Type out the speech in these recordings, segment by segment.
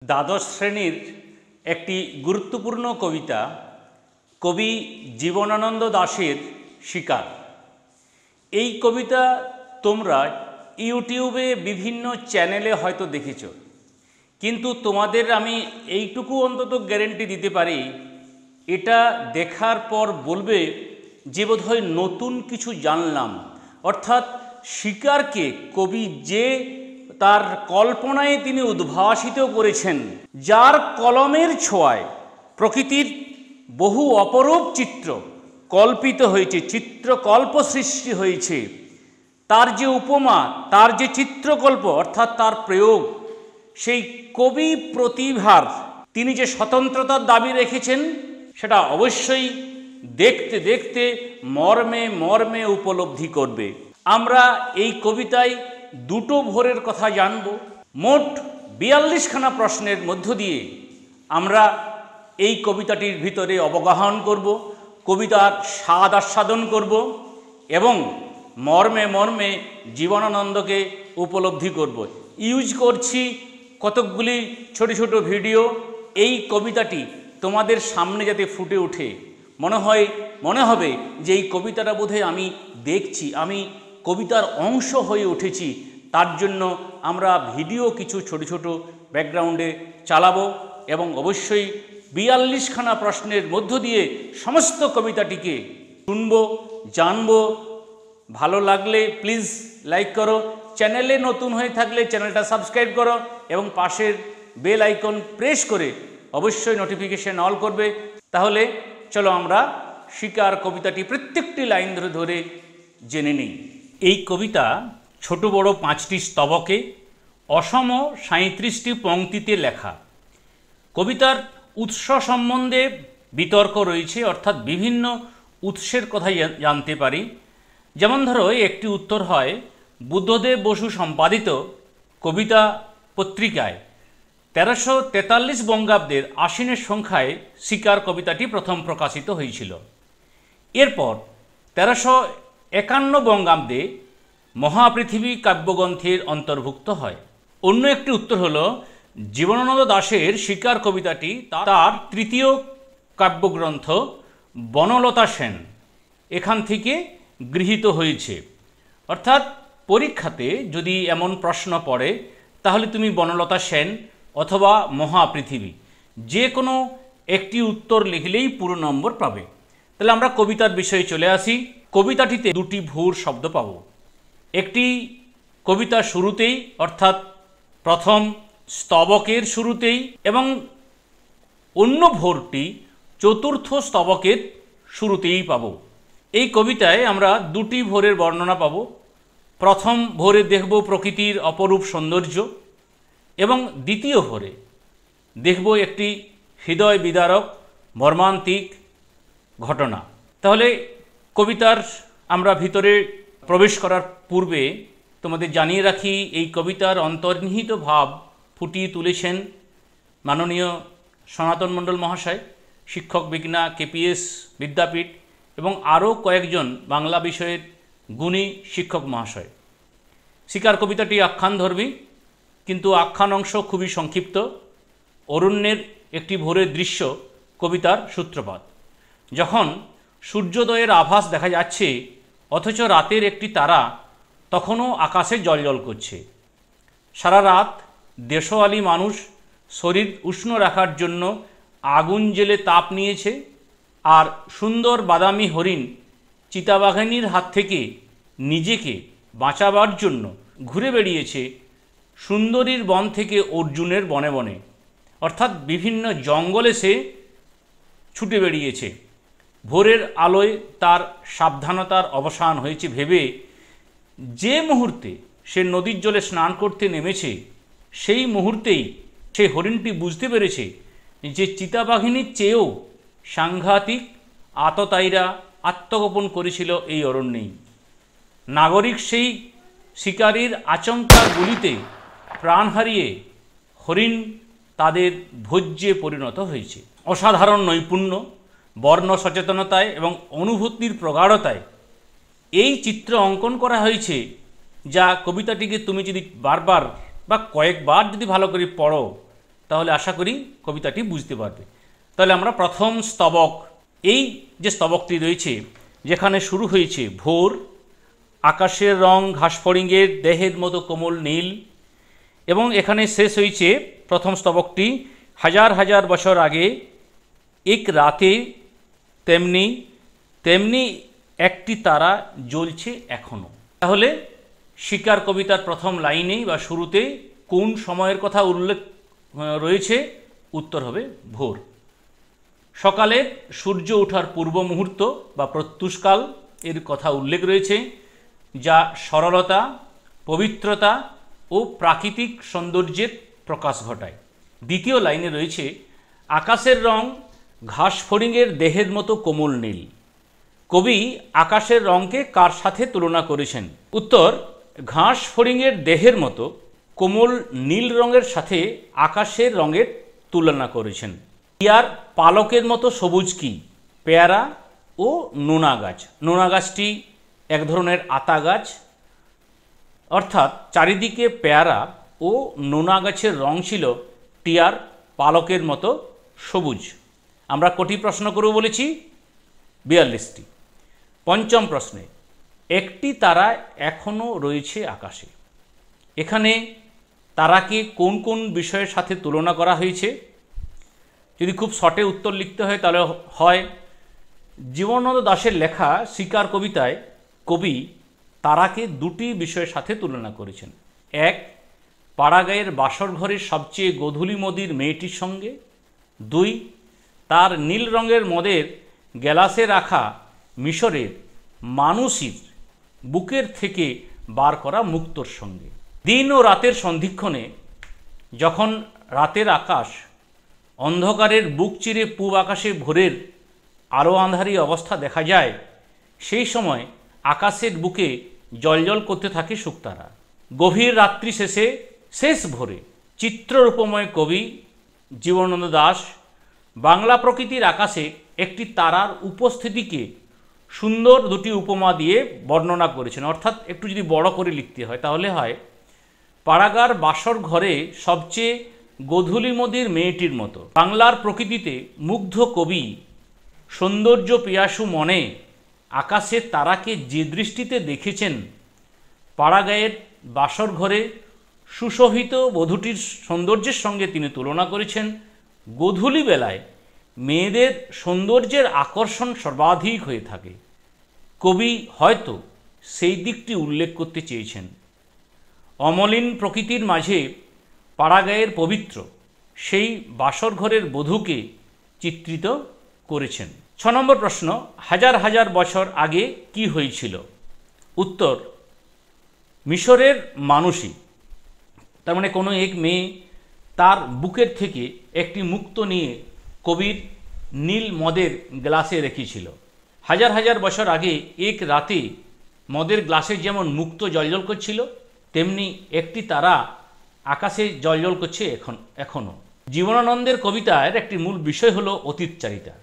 দ্বাদশ শ্রেণীর একটি গুরুত্বপূর্ণ কবিতা কবি জীবনানন্দ দাশের শিকার। এই কবিতা তোমরা ইউটিউবে বিভিন্ন চ্যানেলে হয়তো দেখেছ, কিন্তু তোমাদের আমি এইটুকু অন্তত গ্যারেন্টি দিতে পারি, এটা দেখার পর বলবে যে বোধহয় নতুন কিছু জানলাম। অর্থাৎ শিকারকে কবি যে তার কল্পনায় তিনি উদ্ভাসিত করেছেন, যার কলমের ছোঁয়ায় প্রকৃতির বহু অপরূপ চিত্র কল্পিত হয়েছে, চিত্রকল্প সৃষ্টি হয়েছে, তার যে উপমা, তার যে চিত্রকল্প অর্থাৎ তার প্রয়োগ, সেই কবি প্রতিভার তিনি যে স্বতন্ত্রতার দাবি রেখেছেন সেটা অবশ্যই দেখতে দেখতে মর্মে মর্মে উপলব্ধি করবে। আমরা এই কবিতায় দুটো ভোরের কথা জানব। মোট 42খানা প্রশ্নের মধ্য দিয়ে আমরা এই কবিতাটির ভিতরে অবগাহন করব, কবিতার স্বাদ আস্বাদন করব এবং মর্মে মর্মে জীবনানন্দকে উপলব্ধি করব। ইউজ করছি কতকগুলি ছোট ছোট ভিডিও। এই কবিতাটি তোমাদের সামনে যাতে ফুটে ওঠে, মনে হবে যে এই কবিতাটা বোধহয় আমি দেখছি, আমি কবিতার অংশ হয়ে উঠেছি। তার জন্য আমরা ভিডিও কিছু ছোট ছোট ব্যাকগ্রাউন্ডে চালাবো এবং অবশ্যই 42খানা প্রশ্নের মধ্য দিয়ে সমস্ত কবিতাটিকে শুনবো, জানবো। ভালো লাগলে প্লিজ লাইক করো, চ্যানেলে নতুন হয়ে থাকলে চ্যানেলটা সাবস্ক্রাইব করো এবং পাশের বেল আইকন প্রেস করে অবশ্যই নোটিফিকেশন অল করবে। তাহলে চলো আমরা শিকার কবিতাটি প্রত্যেকটি লাইন ধরে ধরে জেনে নিই। এই কবিতা ছোট বড় 5টি স্তবকে অসম 37টি পংক্তিতে লেখা। কবিতার উৎস সম্বন্ধে বিতর্ক রয়েছে, অর্থাৎ বিভিন্ন উৎসের কথা জানতে পারি। যেমন ধরো, একটি উত্তর হয় বুদ্ধদেব বসু সম্পাদিত কবিতা পত্রিকায় 1343 বঙ্গাব্দের আশ্বিনের সংখ্যায় শিকার কবিতাটি প্রথম প্রকাশিত হয়েছিল। এরপর 1351 বঙ্গাব্দে মহাপৃথিবী কাব্যগ্রন্থের অন্তর্ভুক্ত হয়। অন্য একটি উত্তর হলো জীবনানন্দ দাশের শিকার কবিতাটি তার তৃতীয় কাব্যগ্রন্থ বনলতা সেন এখান থেকে গৃহীত হয়েছে। অর্থাৎ পরীক্ষাতে যদি এমন প্রশ্ন পড়ে তাহলে তুমি বনলতা সেন অথবা মহাপৃথিবী যে কোনো একটি উত্তর লিখলেই পুরো নম্বর পাবে। তাহলে আমরা কবিতার বিষয়ে চলে আসি। কবিতাটিতে দুটি ভোর শব্দ পাব। একটি কবিতার শুরুতেই, অর্থাৎ প্রথম স্তবকের শুরুতেই, এবং অন্য ভোরটি চতুর্থ স্তবকের শুরুতেই পাব। এই কবিতায় আমরা দুটি ভোরের বর্ণনা পাব। প্রথম ভোরে দেখব প্রকৃতির অপরূপ সৌন্দর্য এবং দ্বিতীয় ভোরে দেখব একটি হৃদয় বিদারক মর্মান্তিক ঘটনা। তাহলে কবিতার আমরা ভিতরে প্রবেশ করার পূর্বে তোমাদের জানিয়ে রাখি, এই কবিতার অন্তর্নিহিত ভাব ফুটিয়ে তুলেছেন মাননীয় সনাতন মণ্ডল মহাশয়, শিক্ষক বিজ্ঞান কেপিএস বিদ্যাপীঠ এবং আরও কয়েকজন বাংলা বিষয়ের গুণী শিক্ষক মহাশয়। শিকার কবিতাটি আখ্যানধর্মী, কিন্তু আখ্যান অংশ খুবই সংক্ষিপ্ত। অরণ্যের একটি ভোরের দৃশ্য কবিতার সূত্রপাত। যখন সূর্যোদয়ের আভাস দেখা যাচ্ছে অথচ রাতের একটি তারা তখনও আকাশে জ্বলজ্বল করছে। সারা রাত দেশওয়ালি মানুষ শরীর উষ্ণ রাখার জন্য আগুন জেলে তাপ নিয়েছে, আর সুন্দর বাদামি হরিণ চিতাবাঘিনীর হাত থেকে নিজেকে বাঁচাবার জন্য ঘুরে বেরিয়েছে সুন্দরীর বন থেকে অর্জুনের বনে বনে, অর্থাৎ বিভিন্ন জঙ্গলে সে ছুটে বেরিয়েছে। ভোরের আলোয় তার সাবধানতার অবসান হয়েছে ভেবে যে মুহূর্তে সে নদীর জলে স্নান করতে নেমেছে সেই মুহূর্তেই সেই হরিণটি বুঝতে পেরেছে যে চিতাবাঘিনীর চেয়েও সাংঘাতিক আততায়ীরা আত্মগোপন করেছিল এই অরণ্যেই। নাগরিক সেই শিকারীর আচমকার গুলিতে প্রাণ হারিয়ে হরিণ তাদের ভোজ্যে পরিণত হয়েছে। অসাধারণ নৈপুণ্য, বর্ণ সচেতনতায় এবং অনুভূতির প্রগাঢ়তায় এই চিত্র অঙ্কন করা হয়েছে, যা কবিতাটিকে তুমি যদি বারবার বা কয়েকবার যদি ভালো করে পড়ো তাহলে আশা করি কবিতাটি বুঝতে পারবে। তাহলে আমরা প্রথম স্তবক, এই যে স্তবকটি রয়েছে যেখানে শুরু হয়েছে ভোর, আকাশের রং ঘাসফড়িঙের দেহের মতো কোমল নীল, এবং এখানে শেষ হয়েছে প্রথম স্তবকটি হাজার হাজার বছর আগে এক রাতে তেমনি তেমনি একটি তারা জ্বলছে এখনও। তাহলে শিকার কবিতার প্রথম লাইনেই বা শুরুতে কোন সময়ের কথা উল্লেখ রয়েছে? উত্তর হবে ভোর। সকালে সূর্য ওঠার পূর্ব মুহূর্ত বা প্রত্যুষকাল এর কথা উল্লেখ রয়েছে, যা সরলতা, পবিত্রতা ও প্রাকৃতিক সৌন্দর্যের প্রকাশ ঘটায়। দ্বিতীয় লাইনে রয়েছে আকাশের রং ঘাসফড়িঙের দেহের মতো কোমল নীল। কবি আকাশের রঙকে কার সাথে তুলনা করেছেন? উত্তর, ঘাসফড়িঙের দেহের মতো কোমল নীল রঙের সাথে আকাশের রঙের তুলনা করেছেন। টিয়ার পালকের মতো সবুজ কি? পেয়ারা ও নোনা গাছ। নোনা গাছটি এক ধরনের আতা গাছ, অর্থাৎ চারিদিকে পেয়ারা ও নোনা গাছের রং ছিল টিয়ার পালকের মতো সবুজ। আমরা কটি প্রশ্ন করব বলেছি? 42টি। পঞ্চম প্রশ্নে একটি তারা এখনও রয়েছে আকাশে। এখানে তারাকে কোন কোন বিষয়ের সাথে তুলনা করা হয়েছে? যদি খুব শর্টে উত্তর লিখতে হয় তাহলে হয় জীবনানন্দ দাশের লেখা শিকার কবিতায় কবি তারাকে দুটি বিষয়ের সাথে তুলনা করেছেন। এক, পাড়াগাঁয়ের বাসর ঘরের সবচেয়ে গোধূলি মদির মেয়েটির সঙ্গে। দুই, তার নীল রঙের মদের গ্যালাসে রাখা মিশরের মানুষের বুকের থেকে বার করা মুক্তোর সঙ্গে। দিন ও রাতের সন্ধিক্ষণে যখন রাতের আকাশ অন্ধকারের বুক চিরে পূব আকাশে ভোরের আলো আঁধারি অবস্থা দেখা যায়, সেই সময় আকাশের বুকে জ্বলজ্বল করতে থাকে শুকতারা। গভীর রাত্রি শেষে শেষ ভোরে চিত্ররূপময় কবি জীবনানন্দ দাশ বাংলা প্রকৃতির আকাশে একটি তারার উপস্থিতিকে সুন্দর দুটি উপমা দিয়ে বর্ণনা করেছেন। অর্থাৎ একটু যদি বড় করে লিখতে হয় তাহলে হয় পাড়াগার বাসর ঘরে সবচেয়ে গোধূলি মদির মেয়েটির মতো। বাংলার প্রকৃতিতে মুগ্ধ কবি সৌন্দর্য পিয়াসু মনে আকাশের তারাকে যে দৃষ্টিতে দেখেছেন, পাড়াগাঁয়ের বাসর ঘরে সুশোভিত বধূটির সৌন্দর্যের সঙ্গে তিনি তুলনা করেছেন। গোধূলি বেলায় মেয়েদের সৌন্দর্যের আকর্ষণ সর্বাধিক হয়ে থাকে। কবি হয়তো সেই দিকটি উল্লেখ করতে চেয়েছেন। অমলিন প্রকৃতির মাঝে পাড়াগাঁয়ের পবিত্র সেই বাসর ঘরের বধূকে চিত্রিত করেছেন। 6 নম্বর প্রশ্ন, হাজার হাজার বছর আগে কি হয়েছিল? উত্তর, মিশরের মানুষই, তার মানে কোনো এক মেয়ে তার বুকের থেকে একটি মুক্তো নিয়ে কবির নীল মদের গ্লাসে রেখেছিল। হাজার হাজার বছর আগে এক রাতে মদের গ্লাসে যেমন মুক্তো জ্বলজ্বল করছিল, তেমনি একটি তারা আকাশে জ্বলজ্বল করছে এখনও। জীবনানন্দের কবিতার একটি মূল বিষয় হলো অতীতচারিতা।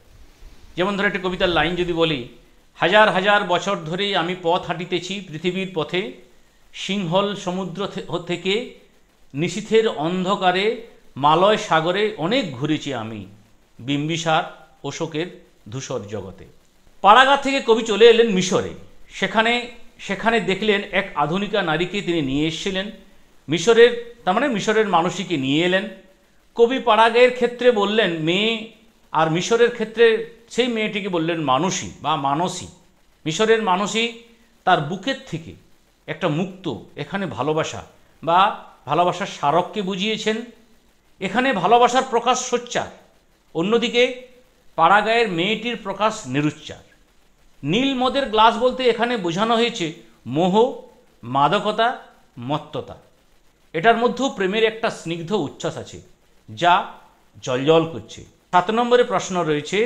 যেমন ধরো একটি কবিতার লাইন যদি বলি, হাজার হাজার বছর ধরেই আমি পথ হাঁটিতেছি পৃথিবীর পথে, সিংহল সমুদ্র থেকে নিশীথের অন্ধকারে মালয় সাগরে অনেক ঘুরেছি আমি, বিম্বিসার অশোকের ধূসর জগতে। পাড়াগাঁ থেকে কবি চলে এলেন মিশরে। সেখানে দেখলেন এক আধুনিকা নারীকে তিনি নিয়ে এসেছিলেন মিশরের, তার মানে মিশরের মানুষীকে নিয়ে এলেন। কবি পাড়াগাঁয়ের ক্ষেত্রে বললেন মেয়ে, আর মিশরের ক্ষেত্রে সেই মেয়েটিকে বললেন মানুষী বা মানসী। মিশরের মানুষী তার বুকের থেকে একটা মুক্ত, এখানে ভালোবাসা বা ভালোবাসার স্মারককে বুঝিয়েছেন। এখানে ভালোবাসার প্রকাশ সোচ্চার, অন্যদিকে পাড়াগাঁয়ের মেয়েটির প্রকাশ নিরুচ্চার। নীল মদের গ্লাস বলতে এখানে বোঝানো হয়েছে মোহ, মাদকতা, মত্ততা। এটার মধ্যেও প্রেমের একটা স্নিগ্ধ উচ্ছ্বাস আছে যা জ্বলজ্বল করছে। 7 নম্বরে প্রশ্ন রয়েছে,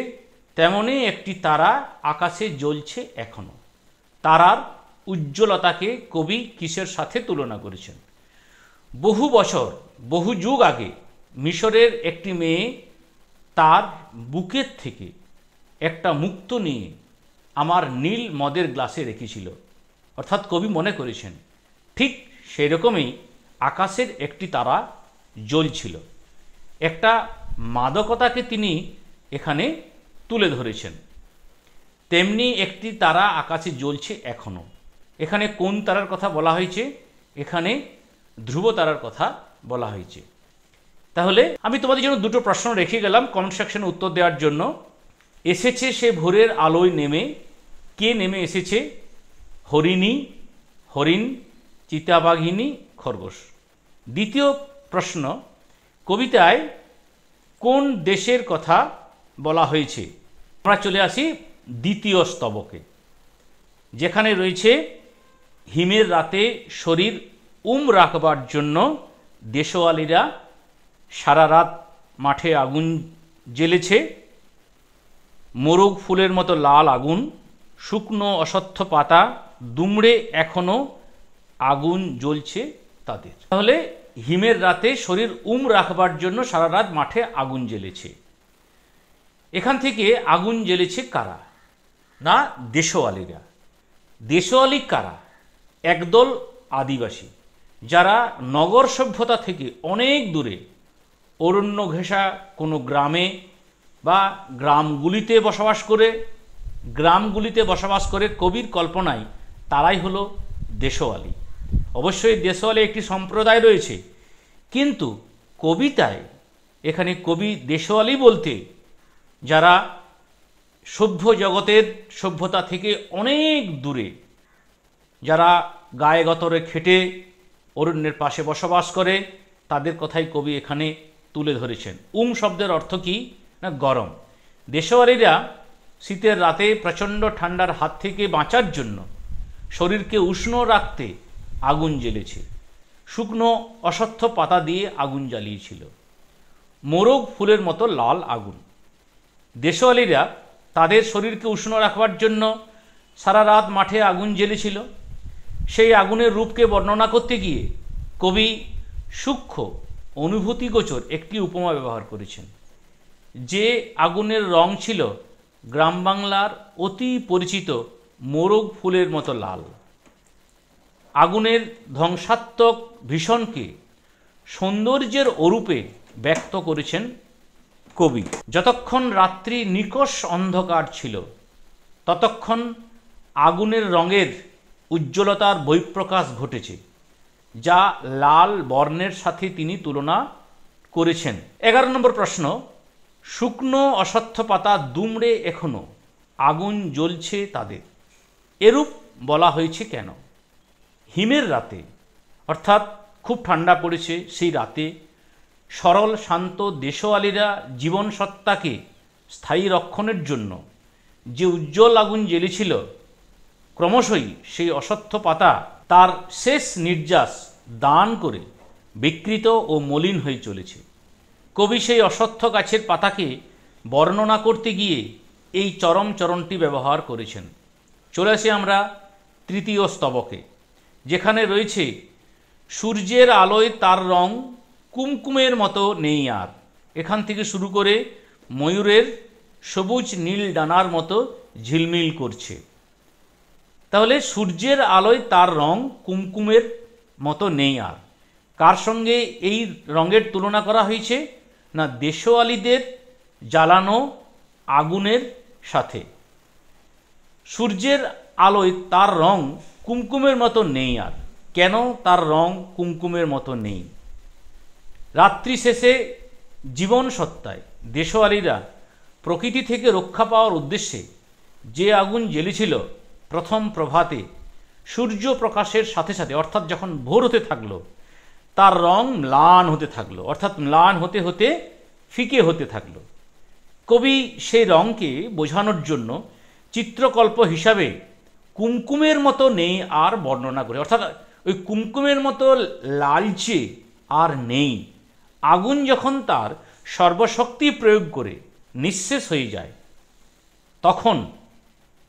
তেমনই একটি তারা আকাশে জ্বলছে এখনও। তারার উজ্জ্বলতাকে কবি কিসের সাথে তুলনা করেছেন? বহু বছর, বহু যুগ আগে মিশরের একটি মেয়ে তার বুকের থেকে একটা মুক্তো নিয়ে আমার নীল মদের গ্লাসে রেখেছিল। অর্থাৎ কবি মনে করেছেন ঠিক সেই রকমই আকাশের একটি তারা জ্বলছিল। একটা মাদকতাকে তিনি এখানে তুলে ধরেছেন। তেমনি একটি তারা আকাশে জ্বলছে এখনও। এখানে কোন তারার কথা বলা হয়েছে? এখানে ধ্রুব তারার কথা বলা হয়েছে। তাহলে আমি তোমাদের জন্য দুটো প্রশ্ন রেখে গেলাম কমেন্ট সেকশনে উত্তর দেওয়ার জন্য। এসেছে সে ভোরের আলোয় নেমে, কে নেমে এসেছে? হরিণী, হরিণ, চিতাবাঘিনী, খরগোশ। দ্বিতীয় প্রশ্ন, কবিতায় কোন দেশের কথা বলা হয়েছে? আমরা চলে আসি দ্বিতীয় স্তবকে, যেখানে রয়েছে হিমের রাতে শরীর রাখবার জন্য দেশওয়ালিরা সারা রাত মাঠে আগুন জ্বেলেছে। মোরগ ফুলের মতো লাল আগুন, শুকনো অশ্বত্থ পাতা দুমড়ে এখনও আগুন জ্বলছে তাদের। তাহলে হিমের রাতে শরীর রাখবার জন্য সারা রাত মাঠে আগুন জ্বেলেছে। এখান থেকে আগুন জ্বেলেছে কারা? না, দেশওয়ালিরা। দেশওয়ালি কারা? একদল আদিবাসী, যারা নগর সভ্যতা থেকে অনেক দূরে অরণ্য ঘেঁষা কোনো গ্রামে বা গ্রামগুলিতে বসবাস করে কবির কল্পনায় তারাই হলো দেশওয়ালি। অবশ্যই দেশওয়ালি একটি সম্প্রদায় রয়েছে, কিন্তু কবিতায় এখানে কবি দেশওয়ালি বলতে যারা সভ্যতা থেকে অনেক দূরে, যারা গায়ে গতরে খেটে অরণ্যের পাশে বসবাস করে, তাদের কথাই কবি এখানে তুলে ধরেছেন। শব্দের অর্থ কি? না, গরম। দেশওয়ালিরা শীতের রাতে প্রচণ্ড ঠান্ডার হাত থেকে বাঁচার জন্য শরীরকে উষ্ণ রাখতে আগুন জ্বেলেছে। শুকনো অশ্বত্থ পাতা দিয়ে আগুন জ্বালিয়েছিল। মোরগ ফুলের মতো লাল আগুন। দেশওয়ালিরা তাদের শরীরকে উষ্ণ রাখবার জন্য সারা রাত মাঠে আগুন জ্বেলেছিল। সেই আগুনের রূপকে বর্ণনা করতে গিয়ে কবি সূক্ষ্ম অনুভূতিগোচর একটি উপমা ব্যবহার করেছেন। যে আগুনের রং ছিল গ্রাম বাংলার অতি পরিচিত মোরগ ফুলের মতো লাল। আগুনের ধ্বংসাত্মক ভীষণকে সৌন্দর্যের অরূপে ব্যক্ত করেছেন কবি। যতক্ষণ রাত্রি নিকষ অন্ধকার ছিল, ততক্ষণ আগুনের রঙের উজ্জ্বলতার বহিঃপ্রকাশ ঘটেছে, যা লাল বর্ণের সাথে তিনি তুলনা করেছেন। 11 নম্বর প্রশ্ন, শুকনো অশ্বত্থ পাতা দুমড়ে এখনও আগুন জ্বলছে তাদের, এরূপ বলা হয়েছে কেন? হিমের রাতে, অর্থাৎ খুব ঠান্ডা পড়েছে, সেই রাতে সরল শান্ত দেশওয়ালিরা জীবন সত্তাকে স্থায়ী রক্ষণের জন্য যে উজ্জ্বল আগুন জ্বেলেছিল, ক্রমশই সেই অশ্বত্থ পাতা তার শেষ নির্যাস দান করে বিকৃত ও মলিন হয়ে চলেছে। কবি সেই অশ্বত্থ গাছের পাতাকে বর্ণনা করতে গিয়ে এই চরণটি ব্যবহার করেছেন। চলে আসি আমরা তৃতীয় স্তবকে, যেখানে রয়েছে সূর্যের আলোয় তার রং কুমকুমের মতো নেই আর। এখান থেকে শুরু করে ময়ূরের সবুজ নীল ডানার মতো ঝিলমিল করছে। তাহলে সূর্যের আলোয় তার রং কুমকুমের মতো নেই আর। কার সঙ্গে এই রঙের তুলনা করা হয়েছে? না, দেশওয়ালিদের জ্বালানো আগুনের সাথে। সূর্যের আলোয় তার রং কুমকুমের মতো নেই আর। কেন তার রং কুমকুমের মতো নেই? রাত্রি শেষে জীবন সত্তায় দেশওয়ালিরা প্রকৃতি থেকে রক্ষা পাওয়ার উদ্দেশ্যে যে আগুন জ্বেলেছিল, প্রথম প্রভাতে সূর্য প্রকাশের সাথে সাথে, অর্থাৎ যখন ভোর হতে থাকলো, তার রং ম্লান হতে থাকলো, অর্থাৎ ম্লান হতে হতে ফিকে হতে থাকলো। কবি সেই রঙকে বোঝানোর জন্য চিত্রকল্প হিসাবে কুমকুমের মতো নেই আর বর্ণনা করে, অর্থাৎ ওই কুমকুমের মতো লালচে আর নেই। আগুন যখন তার সর্বশক্তি প্রয়োগ করে নিঃশেষ হয়ে যায়, তখন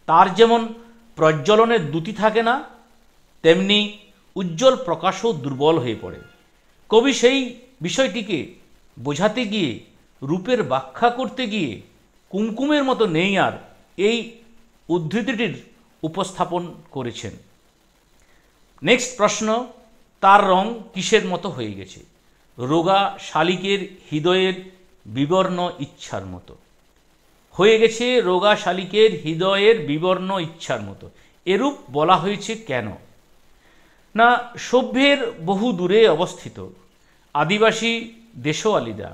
তার যেমন প্রজ্বলনের দ্যুতি থাকে না, তেমনি উজ্জ্বল প্রকাশও দুর্বল হয়ে পড়ে। কবি সেই বিষয়টিকে বোঝাতে গিয়ে, রূপের ব্যাখ্যা করতে গিয়ে কুমকুমের মতো নেই আর এই উদ্ধৃতিটির উপস্থাপন করেছেন। নেক্সট প্রশ্ন, তার রং কিসের মতো হয়ে গেছে? রোগা শালিকের হৃদয়ের বিবর্ণ ইচ্ছার মতো। হয়ে গেছে রোগা শালিকের হৃদয়ের বিবর্ণ ইচ্ছার মতো। এরূপ বলা হয়েছে কেন? না, সভ্যের বহু দূরে অবস্থিত আদিবাসী দেশওয়ালিরা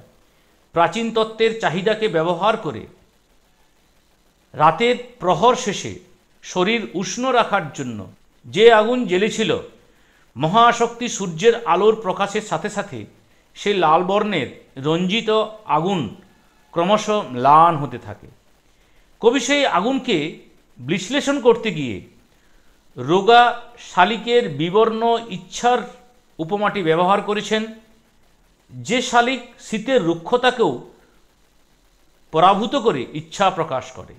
প্রাচীন তত্ত্বের চাহিদাকে ব্যবহার করে রাতের প্রহর শেষে শরীর উষ্ণ রাখার জন্য যে আগুন জ্বেলেছিল, মহাশক্তি সূর্যের আলোর প্রকাশের সাথে সাথে সেই লাল বর্ণের রঞ্জিত আগুন ক্রমশ ম্লান হতে থাকে। কবি সেই আগুনকে বিশ্লেষণ করতে গিয়ে রোগা শালিকের বিবর্ণ ইচ্ছার উপমাটি ব্যবহার করেছেন। যে শালিক শীতের রুক্ষতাকেও পরাভূত করে ইচ্ছা প্রকাশ করে,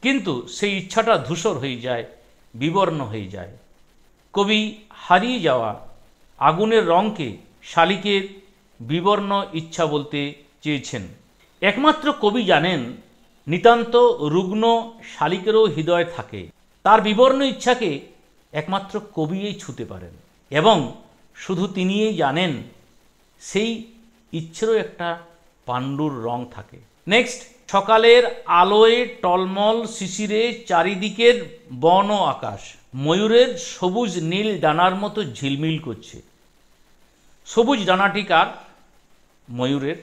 কিন্তু সেই ইচ্ছাটা ধূসর হয়ে যায়, বিবর্ণ হয়ে যায়। কবি হারিয়ে যাওয়া আগুনের রঙকে শালিকের বিবর্ণ ইচ্ছা বলতে চেয়েছেন। একমাত্র কবি জানেন নিতান্ত রুগ্ন শালিকেরও হৃদয় থাকে। তার বিবর্ণ ইচ্ছাকে একমাত্র কবিই ছুঁতে পারেন এবং শুধু তিনিই জানেন সেই ইচ্ছেরও একটা পাণ্ডুর রং থাকে। নেক্সট, সকালের আলোয় টলমল শিশিরে চারিদিকের বন ও আকাশ ময়ূরের সবুজ নীল ডানার মতো ঝিলমিল করছে। সবুজ ডানাটি কার? ময়ূরের।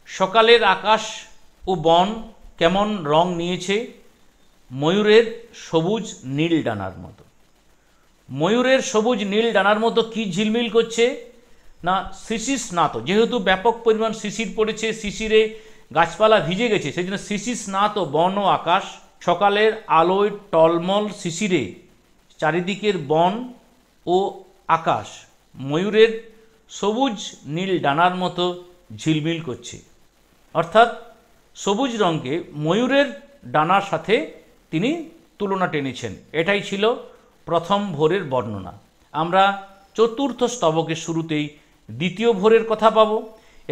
সকালের আকাশ ও বন কেমন রং নিয়েছে? ময়ূরের সবুজ নীল ডানার মতো। ময়ূরের সবুজ নীল ডানার মতো কি ঝিলমিল করছে? না, শিশির স্নাত, যেহেতু ব্যাপক পরিমাণ শিশির পড়েছে, শিশিরে গাছপালা ভিজে গেছে, সেই জন্য শিশির স্নাত বন ও আকাশ। সকালের আলোয় টলমল শিশিরে চারিদিকের বন ও আকাশ ময়ূরের সবুজ নীল ডানার মতো ঝিলমিল করছে। অর্থাৎ সবুজ রঙকে ময়ূরের ডানার সাথে তিনি তুলনা টেনেছেন। এটাই ছিল প্রথম ভোরের বর্ণনা। আমরা চতুর্থ স্তবকের শুরুতেই দ্বিতীয় ভোরের কথা পাব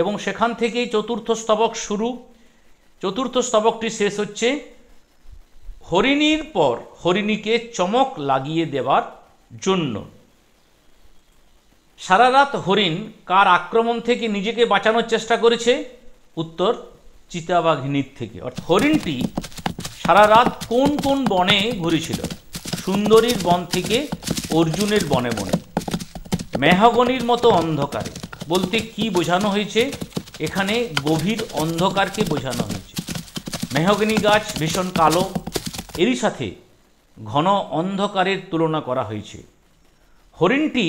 এবং সেখান থেকেই চতুর্থ স্তবক শুরু। চতুর্থ স্তবকটি শেষ হচ্ছে হরিণীর পর হরিণীকে চমক লাগিয়ে দেওয়ার জন্য। সারা রাত হরিণ কার আক্রমণ থেকে নিজেকে বাঁচানোর চেষ্টা করেছে? উত্তর, চিতাবাঘিনীর থেকে। অর্থাৎ হরিণটি সারা রাত কোন কোন বনে ঘুরেছিল? সুন্দরীর বন থেকে অর্জুনের বনে বনে। মেহগনির মতো অন্ধকারে বলতে কি বোঝানো হয়েছে? এখানে গভীর অন্ধকারকে বোঝানো হয়েছে। মেহগনি গাছ ভীষণ কালো, এরই সাথে ঘন অন্ধকারের তুলনা করা হয়েছে। হরিণটি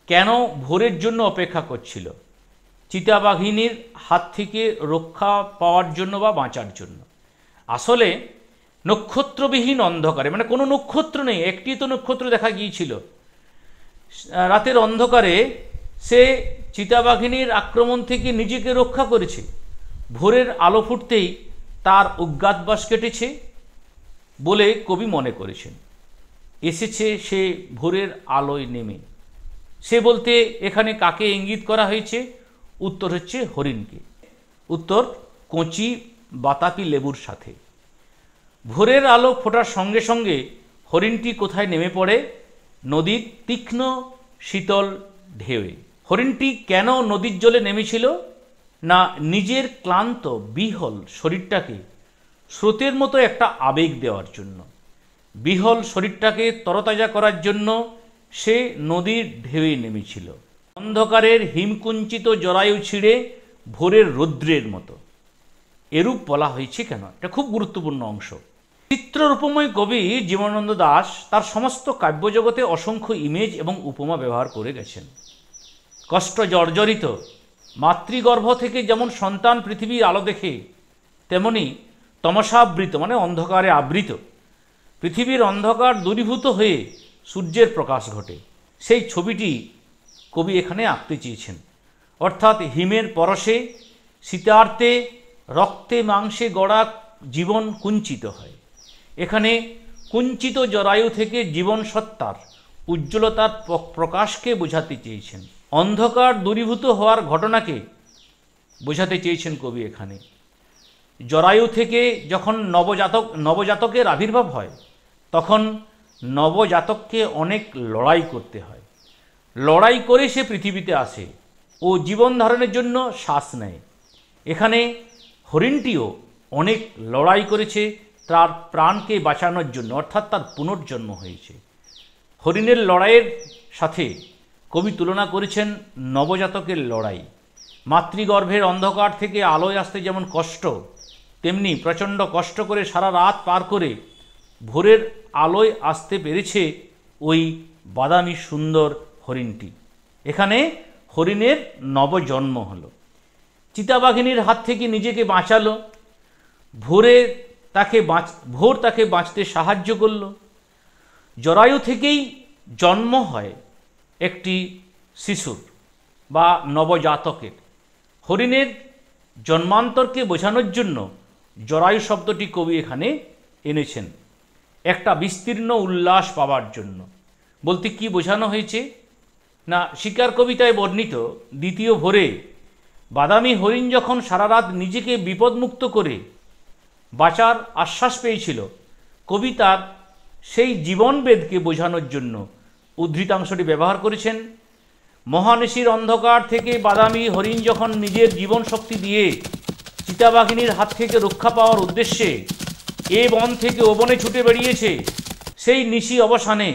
কেন ভোরের জন্য অপেক্ষা করছিল? চিতাবাঘিনীর হাত থেকে রক্ষা পাওয়ার জন্য বা বাঁচার জন্য। আসলে নক্ষত্রবিহীন অন্ধকারে, মানে কোনো নক্ষত্র নেই, একটি তো নক্ষত্র দেখা গিয়েছিল, রাতের অন্ধকারে সে চিতাবাঘিনীর আক্রমণ থেকে নিজেকে রক্ষা করেছে। ভোরের আলো ফুটতেই তার অজ্ঞাতবাস কেটেছে বলে কবি মনে করেছেন। এসেছে সে ভোরের আলোয় নেমে। সে বলতে এখানে কাকে ইঙ্গিত করা হয়েছে? উত্তর হচ্ছে হরিণকে। উত্তর, কচি বাতাপি লেবুর সাথে। ভোরের আলো ফোটার সঙ্গে সঙ্গে হরিণটি কোথায় নেমে পড়ে? নদীর তীক্ষ্ণ শীতল ঢেউয়ে। হরিণটি কেন নদীর জলে নেমেছিল? না, নিজের ক্লান্ত বিহল শরীরটাকে স্রোতের মতো একটা আবেগ দেওয়ার জন্য। বিহল শরীরটাকে তরতাজা করার জন্য সে নদীর ঢেউয়ে নেমেছিল। অন্ধকারের হিমকুঞ্চিত জরায়ু ছিঁড়ে ভোরের রৌদ্রের মতো। এরূপ বলা হয়েছে কেন? এটা খুব গুরুত্বপূর্ণ অংশ। চিত্ররূপময় কবি জীবনানন্দ দাশ তার সমস্ত কাব্যজগতে অসংখ্য ইমেজ এবং উপমা ব্যবহার করে গেছেন। কষ্ট জর্জরিত মাতৃগর্ভ থেকে যেমন সন্তান পৃথিবীর আলো দেখে, তেমনি তমসাবৃত মানে অন্ধকারে আবৃত পৃথিবীর অন্ধকার দূরীভূত হয়ে সূর্যের প্রকাশ ঘটে, সেই ছবিটি কবি এখানে আঁকতে চেয়েছেন। অর্থাৎ হিমের পরশে শীতার্তে রক্তে মাংসে গড়া জীবন কুঞ্চিত হয়। এখানে কুঞ্চিত জরায়ু থেকে জীবন সত্তার উজ্জ্বলতার প্রকাশকে বোঝাতে চেয়েছেন। অন্ধকার দূরীভূত হওয়ার ঘটনাকে বোঝাতে চেয়েছেন কবি এখানে। জরায়ু থেকে যখন নবজাতকের আবির্ভাব হয়, তখন নবজাতককে অনেক লড়াই করতে হয়। লড়াই করে সে পৃথিবীতে আসে। ও জীবন ধারণের জন্য শ্বাস নেয়। এখানে হরিণটিও অনেক লড়াই করেছে তার প্রাণকে বাঁচানোর জন্য, অর্থাৎ তার পুনর্জন্ম হয়েছে। হরিণের লড়াইয়ের সাথে কবি তুলনা করেছেন নবজাতকের লড়াই। মাতৃগর্ভের অন্ধকার থেকে আলোয় আসতে যেমন কষ্ট, তেমনি প্রচণ্ড কষ্ট করে সারা রাত পার করে ভোরের আলোয় আসতে পেরেছে ওই বাদামি সুন্দর হরিণটি। এখানে হরিণের নবজন্ম হলো। চিতাবাঘিনীর হাত থেকে নিজেকে বাঁচালো, ভোর তাকে বাঁচতে সাহায্য করল। জরায়ু থেকেই জন্ম হয় একটি শিশুর বা নবজাতকের। হরিণের জন্মান্তরকে বোঝানোর জন্য জরায়ু শব্দটি কবি এখানে এনেছেন, একটা বিস্তীর্ণ উল্লাস পাওয়ার জন্য। বলতে কি বোঝানো হয়েছে না, শিকার কবিতায় বর্ণিত দ্বিতীয় ভোরে বাদামি হরিণ যখন সারা রাত নিজেকে বিপদমুক্ত করে বাঁচার আশ্বাস পেয়েছিল, কবি তার সেই জীবনবেদকে বোঝানোর জন্য উদ্ধৃতাংশটি ব্যবহার করেছেন। মহানিশির অন্ধকার থেকে বাদামি হরিণ যখন নিজের জীবন শক্তি দিয়ে চিতাবাঘিনীর হাত থেকে রক্ষা পাওয়ার উদ্দেশ্যে এ বন থেকে ও বনে ছুটে বেরিয়েছে, সেই নিশি অবসানে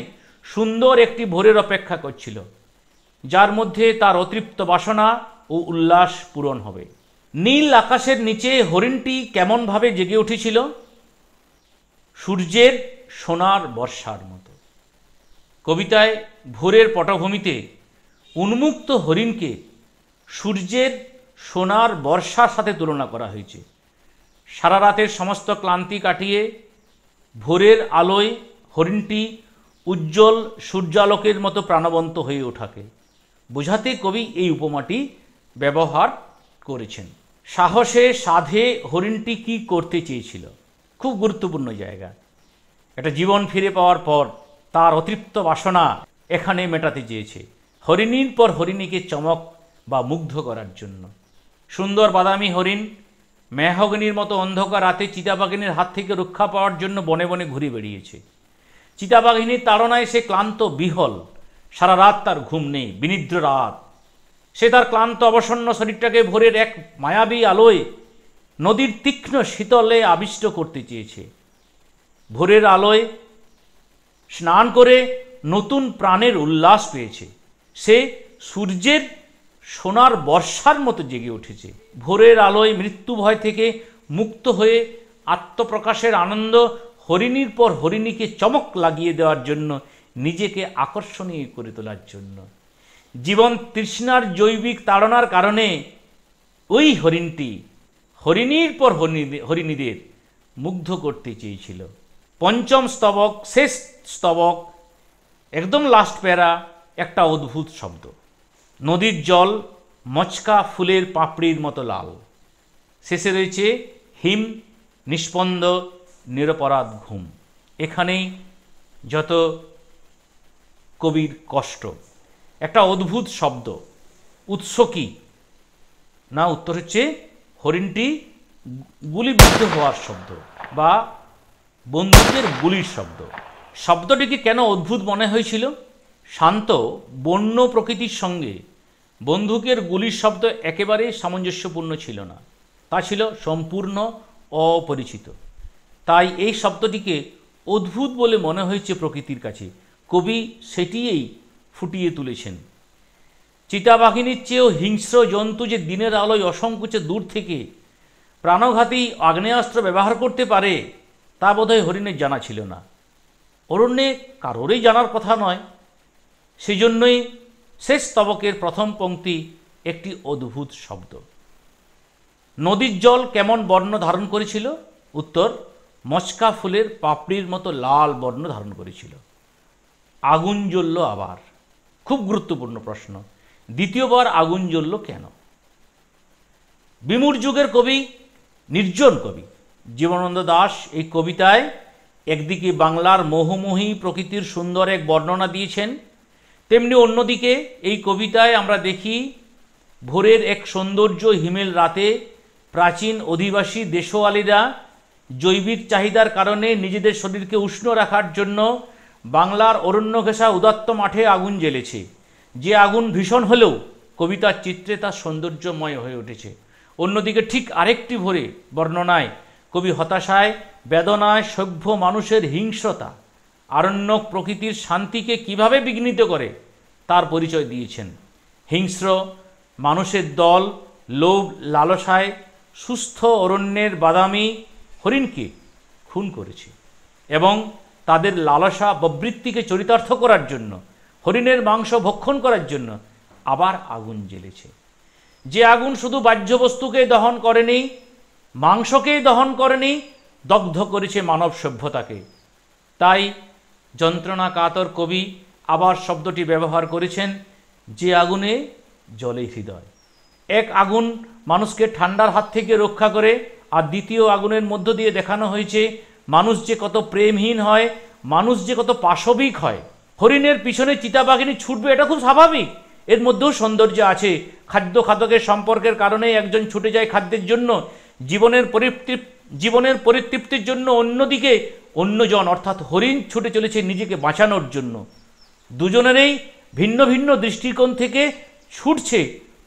সুন্দর একটি ভোরের অপেক্ষা করছিল, যার মধ্যে তার অতৃপ্ত বাসনা ও উল্লাস পূরণ হবে। নীল আকাশের নিচে হরিণটি কেমনভাবে জেগে উঠেছিল, সূর্যের সোনার বর্ষার মতো। কবিতায় ভোরের পটভূমিতে উন্মুক্ত হরিণকে সূর্যের সোনার বর্ষার সাথে তুলনা করা হয়েছে। সারা রাতের সমস্ত ক্লান্তি কাটিয়ে ভোরের আলোয় হরিণটি উজ্জ্বল সূর্যালোকের মতো প্রাণবন্ত হয়ে ওঠাকে বোঝাতে কবি এই উপমাটি ব্যবহার করেছেন। সাহসে সাধে হরিণটি কি করতে চেয়েছিল, খুব গুরুত্বপূর্ণ জায়গা। একটা জীবন ফিরে পাওয়ার পর তার অতৃপ্ত বাসনা এখানে মেটাতে চেয়েছে, হরিণীর পর হরিণীকে চমক বা মুগ্ধ করার জন্য। সুন্দর বাদামি হরিণ মেহগনির মতো অন্ধকার রাতে চিতাবাঘিনীর হাত থেকে রক্ষা পাওয়ার জন্য বনে বনে ঘুরে বেরিয়েছে। চিতাবাঘিনীর তাড়নায় সে ক্লান্ত বিহল, সারা রাত তার ঘুম নেই, বিনিদ্র রাত। সে তার ক্লান্ত অবসন্ন শরীরটাকে ভোরের এক মায়াবী আলোয় নদীর তীক্ষ্ণ শীতলে আবিষ্ট করতে চেয়েছে। ভোরের আলোয় স্নান করে নতুন প্রাণের উল্লাস পেয়েছে। সে সূর্যের সোনার বর্ষার মতো জেগে উঠেছে। ভোরের আলোয় মৃত্যু ভয় থেকে মুক্ত হয়ে আত্মপ্রকাশের আনন্দ হরিণীর পর হরিণীকে চমক লাগিয়ে দেওয়ার জন্য, নিজেকে আকর্ষণীয় করে তোলার জন্য। জীবন তৃষ্ণার জৈবিক তাড়নার কারণে ওই হরিণটি হরিণীর পর হরিণীদের মুগ্ধ করতে চেয়েছিল। পঞ্চম স্তবক, শেষ স্তবক, একদম লাস্ট প্যারা, একটা অদ্ভুত শব্দ। নদীর জল মচকা ফুলের পাপড়ির মতো লাল। শেষে রয়েছে হিম নিষ্পন্দ নিরপরাধ ঘুম। এখানেই যত কবির কষ্ট। একটা অদ্ভুত শব্দ, উৎস কি না, উত্তর হচ্ছে হরিণটি গুলিবিদ্ধ হওয়ার শব্দ বা বন্দুকের গুলির শব্দ। শব্দটিকে কেন অদ্ভুত মনে হয়েছিল? শান্ত বন্য প্রকৃতির সঙ্গে বন্দুকের গুলির শব্দ একেবারে সামঞ্জস্যপূর্ণ ছিল না, তা ছিল সম্পূর্ণ অপরিচিত। তাই এই শব্দটিকে অদ্ভুত বলে মনে হয়েছে প্রকৃতির কাছে। কবি সেটিই ফুটিয়ে তুলেছেন। চিতাবাঘিনীর চেয়েও হিংস্র জন্তু যে দিনের আলোয় অসংকোচে দূর থেকে প্রাণঘাতী আগ্নেয়াস্ত্র ব্যবহার করতে পারে, তা বোধহয় হরিণের জানা ছিল না। অরণ্যে কারোরই জানার কথা নয়। সেই জন্যই শেষ স্তবকের প্রথম পংক্তি একটি অদ্ভুত শব্দ। নদীর জল কেমন বর্ণ ধারণ করেছিল? উত্তর, মচকা ফুলের পাপড়ির মতো লাল বর্ণ ধারণ করেছিল। আগুন জ্বলল আবার, খুব গুরুত্বপূর্ণ প্রশ্ন। দ্বিতীয়বার আগুন জ্বলল কেন? বিমূঢ় যুগের কবি, নির্জন কবি জীবনানন্দ দাশ এই কবিতায় একদিকে বাংলার মোহমোহী প্রকৃতির সুন্দর এক বর্ণনা দিয়েছেন, তেমনি অন্যদিকে এই কবিতায় আমরা দেখি ভোরের এক সৌন্দর্য হিমেল রাতে প্রাচীন অধিবাসী দেশওয়ালিরা জৈবিক চাহিদার কারণে নিজেদের শরীরকে উষ্ণ রাখার জন্য বাংলার অরণ্য ঘেঁষা উদাত্ত মাঠে আগুন জ্বেলেছে। যে আগুন ভীষণ হলেও কবিতার চিত্রে তা সৌন্দর্যময় হয়ে উঠেছে। অন্যদিকে ঠিক আরেকটি ভোরে বর্ণনায় কবি হতাশায়, বেদনায় সভ্য মানুষের হিংস্রতা, আরণ্যক প্রকৃতির শান্তিকে কিভাবে বিঘ্নিত করে তার পরিচয় দিয়েছেন। হিংস্র মানুষের দল লোভ লালসায় সুস্থ অরণ্যের বাদামি হরিণকে খুন করেছে এবং তাদের লালসা প্রবৃত্তিকে চরিতার্থ করার জন্য, হরিণের মাংস ভক্ষণ করার জন্য আবার আগুন জ্বেলেছে। যে আগুন শুধু বাহ্যবস্তুকে দহন করেনি, মাংসকেই দহন করেনি, দগ্ধ করেছে মানব সভ্যতাকে। তাই যন্ত্রণা কাতর কবি আবার শব্দটি ব্যবহার করেছেন, যে আগুনে জ্বলে হৃদয়। এক আগুন মানুষকে ঠান্ডার হাত থেকে রক্ষা করে, আর দ্বিতীয় আগুনের মধ্য দিয়ে দেখানো হয়েছে মানুষ যে কত প্রেমহীন হয়, মানুষ যে কত পাশবিক হয়। হরিণের পিছনে চিতাবাঘিনী ছুটবে, এটা খুব স্বাভাবিক, এর মধ্যেও সৌন্দর্য আছে। খাদ্য খাদকের সম্পর্কের কারণে একজন ছুটে যায় খাদ্যের জন্য, জীবনের পরিতৃপ্তির জন্য অন্যদিকে অন্যজন অর্থাৎ হরিণ ছুটে চলেছে নিজেকে বাঁচানোর জন্য। দুজনেরই ভিন্ন ভিন্ন দৃষ্টিকোণ থেকে ছুটছে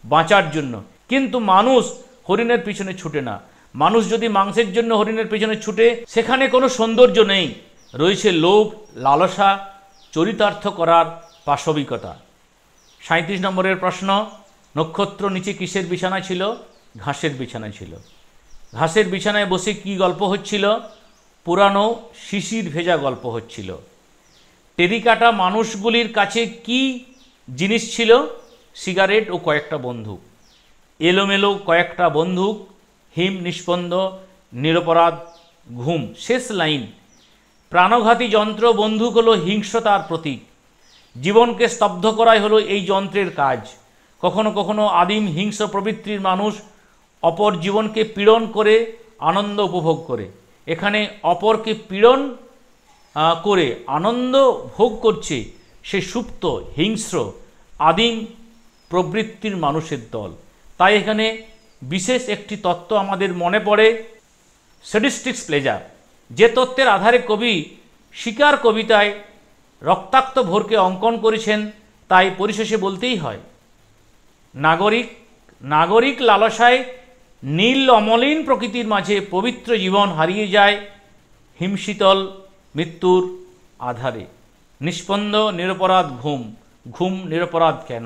বাঁচার জন্য, কিন্তু মানুষ হরিণের পিছনে ছুটে না। মানুষ যদি মাংসের জন্য হরিণের পিছনে ছুটে, সেখানে কোনো সৌন্দর্য নেই, রয়েছে লোভ লালসা, চরিতার্থ করার পাশবিকতা। 37 নম্বরের প্রশ্ন, নক্ষত্র নিচে কিসের বিছানা ছিল? ঘাসের বিছানা ছিল। ঘাসের বিছানায় বসে কি গল্প হচ্ছিল? পুরানো শিশির ভেজা গল্প হচ্ছিল। টেরিকাটা মানুষগুলির কাছে কি জিনিস ছিল? সিগারেট ও কয়েকটা বন্দুক। এলোমেলো কয়েকটা বন্দুক, হিম নিষ্পন্দ, নিরপরাধ ঘুম। শেষ লাইন, প্রাণঘাতী যন্ত্র বন্দুক হলো হিংস্রতার প্রতীক। জীবনকে স্তব্ধ করাই হলো এই যন্ত্রের কাজ। কখনো কখনো আদিম হিংস্র প্রবৃত্তির মানুষ অপর জীবনকে পীড়ন করে আনন্দ উপভোগ করে। এখানে অপরকে পীড়ন করে আনন্দ ভোগ করছে সে সুপ্ত হিংস্র আদিম প্রবৃত্তির মানুষের দল। তাই এখানে বিশেষ একটি তত্ত্ব আমাদের মনে পড়ে, স্যাডিস্টিক প্লেজার, যে তত্ত্বের আধারে কবি শিকার কবিতায় রক্তাক্ত ভোরকে অঙ্কন করেছেন। তাই পরিশেষে বলতেই হয়, নাগরিক লালসায় নীল অমলিন প্রকৃতির মাঝে পবিত্র জীবন হারিয়ে যায় হিমশীতল মৃত্যুর আধারে। নিষ্পন্দ নিরপরাধ ঘুম নিরপরাধ কেন?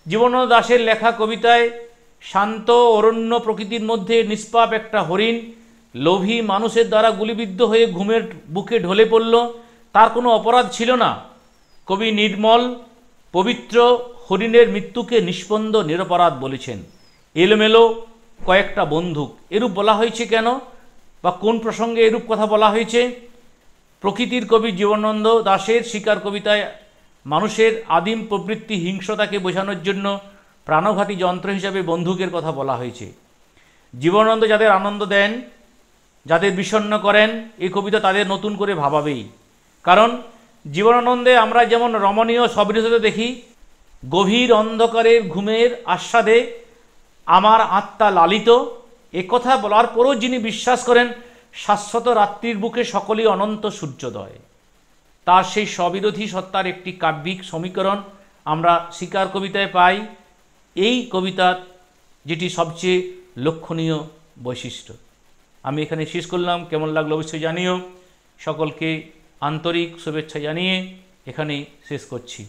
জীবনানন্দ দাশের লেখা কবিতায় শান্ত অরণ্য প্রকৃতির মধ্যে নিষ্পাপ একটা হরিণ লোভী মানুষের দ্বারা গুলিবিদ্ধ হয়ে ঘুমের বুকে ঢলে পড়ল। তার কোনো অপরাধ ছিল না। কবি নির্মল পবিত্র হরিণের মৃত্যুকে নিষ্পন্দ নিরপরাধ বলেছেন। এলোমেলো কয়েকটা বন্দুক, এরূপ বলা হয়েছে কেন বা কোন প্রসঙ্গে এরূপ কথা বলা হয়েছে? প্রকৃতির কবি জীবনানন্দ দাশের শিকার কবিতায় মানুষের আদিম প্রবৃত্তি হিংস্রতাকে বোঝানোর জন্য প্রাণঘাতী যন্ত্র হিসাবে বন্দুকের কথা বলা হয়েছে। জীবনানন্দ যাদের আনন্দ দেন, যাদের বিষণ্ণ করেন, এই কবিতা তাদের নতুন করে ভাবাবেই। কারণ জীবনানন্দে আমরা যেমন রমণীয় সবিরোধতা দেখি, গভীর অন্ধকারের ঘুমের আস্বাদে আমার আত্মা লালিত, একথা বলার পরও যিনি বিশ্বাস করেন শাশ্বত রাত্রির বুকে সকলেই অনন্ত সূর্যোদয়, তার সেই স্ববিরোধী সত্তার একটি কাব্যিক সমীকরণ আমরা শিকার কবিতায় পাই। এই কবিতার যেটি সবচেয়ে লক্ষণীয় বৈশিষ্ট্য। আমি এখানে শেষ করলাম। কেমন লাগলো অবশ্যই জানিও। সকলকে আন্তরিক শুভেচ্ছা জানিয়ে এখানেই শেষ করছি।